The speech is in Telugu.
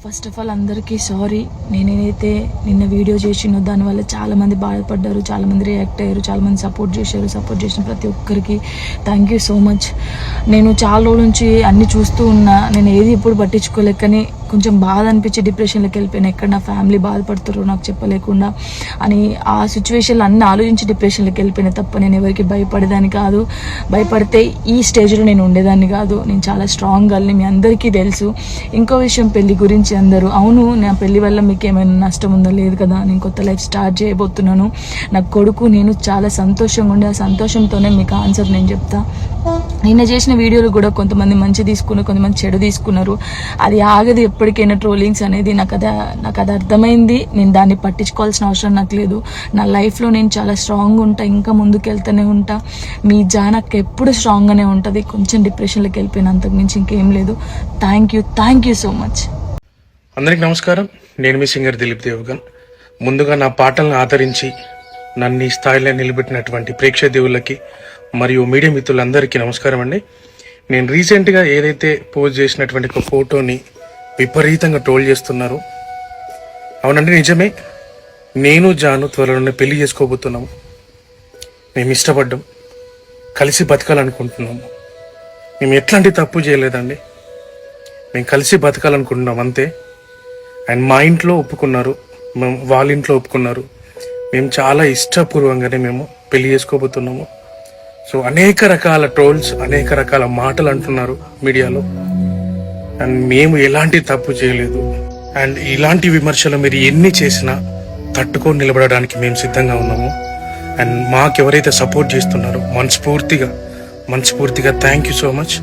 ఫస్ట్ ఆఫ్ ఆల్ అందరికీ సారీ. నేనేదైతే నిన్న వీడియో చేసినో దానివల్ల చాలామంది బాధపడ్డారు, చాలామంది రియాక్ట్ అయ్యారు, చాలామంది సపోర్ట్ చేశారు. సపోర్ట్ చేసిన ప్రతి ఒక్కరికి థ్యాంక్ యూ సో మచ్. నేను చాలా రోజుల నుంచి అన్నీ చూస్తూ ఉన్నా, నేను ఏది ఎప్పుడు పట్టించుకోలేక, కానీ కొంచెం బాధ అనిపించి డిప్రెషన్లోకి వెళ్ళిపోయాను. ఎక్కడ నా ఫ్యామిలీ బాధపడుతారో నాకు చెప్పలేకుండా అని ఆ సిచ్యువేషన్లో అన్నీ ఆలోచించి డిప్రెషన్లోకి వెళ్ళిపోయినా తప్ప నేను ఎవరికి భయపడేదాన్ని కాదు. భయపడితే ఈ స్టేజ్లో నేను ఉండేదాన్ని కాదు. నేను చాలా స్ట్రాంగ్ గర్ల్ని, మీ అందరికీ తెలుసు. ఇంకో విషయం, పెళ్లి గురించి అందరూ అవును నా పెళ్లి వల్ల మీకు ఏమైనా నష్టం ఉందో లేదు కదా, నేను కొత్త లైఫ్ స్టార్ట్ చేయబోతున్నాను. నా కొడుకు నేను చాలా సంతోషంగా ఉండే, ఆ సంతోషంతోనే మీకు ఆన్సర్ నేను చెప్తా. నిన్న చేసిన వీడియోలు కూడా కొంతమంది మంచి తీసుకున్నారు, కొంతమంది చెడు తీసుకున్నారు. అది ఆగదు ఎప్పటికైనా ట్రోలింగ్స్ అనేది. నాకు అది అర్థమైంది. నేను దాన్ని పట్టించుకోవాల్సిన అవసరం నాకు లేదు. నా లైఫ్లో నేను చాలా స్ట్రాంగ్ ఉంటా, ఇంకా ముందుకు వెళ్తూనే ఉంటా. మీ జానక్ ఎప్పుడు స్ట్రాంగ్గానే ఉంటుంది. కొంచెం డిప్రెషన్లోకి వెళ్ళిపోయిన, అంతకు మించి ఇంకేం లేదు. Thank you so much. అందరికి నమస్కారం. నేను మీ సింగర్ దిలీప్ దేవగన్. ముందుగా నా పాటలను ఆదరించి నన్ను ఈ స్థాయిలో నిలబెట్టినటువంటి ప్రేక్షక దేవుళ్ళకి మరియు మీడియా మిత్రులందరికీ నమస్కారం అండి. నేను రీసెంట్గా ఏదైతే పోస్ట్ చేసినటువంటి ఒక ఫోటోని విపరీతంగా ట్రోల్ చేస్తున్నారు. అవునండి, నిజమే. నేను జాను త్వరలోనే పెళ్లి చేసుకోబోతున్నాము. మేము ఇష్టపడ్డాం, కలిసి బతకాలనుకుంటున్నాము. మేము ఎట్లాంటి తప్పు చేయలేదండి. మేము కలిసి బతకాలనుకుంటున్నాం అంతే. అండ్ మా ఇంట్లో ఒప్పుకున్నారు, మేము వాళ్ళ ఇంట్లో ఒప్పుకున్నారు. మేము చాలా ఇష్టపూర్వంగానే మేము పెళ్లి చేసుకోబోతున్నాము. సో అనేక రకాల ట్రోల్స్, అనేక రకాల మాటలు అంటున్నారు మీడియాలో. అండ్ మేము ఎలాంటి తప్పు చేయలేదు. అండ్ ఇలాంటి విమర్శలు మీరు ఎన్ని చేసినా తట్టుకొని నిలబడడానికి మేము సిద్ధంగా ఉన్నాము. అండ్ మాకు ఎవరైతే సపోర్ట్ చేస్తున్నారో మనస్ఫూర్తిగా థ్యాంక్ యూ సో మచ్.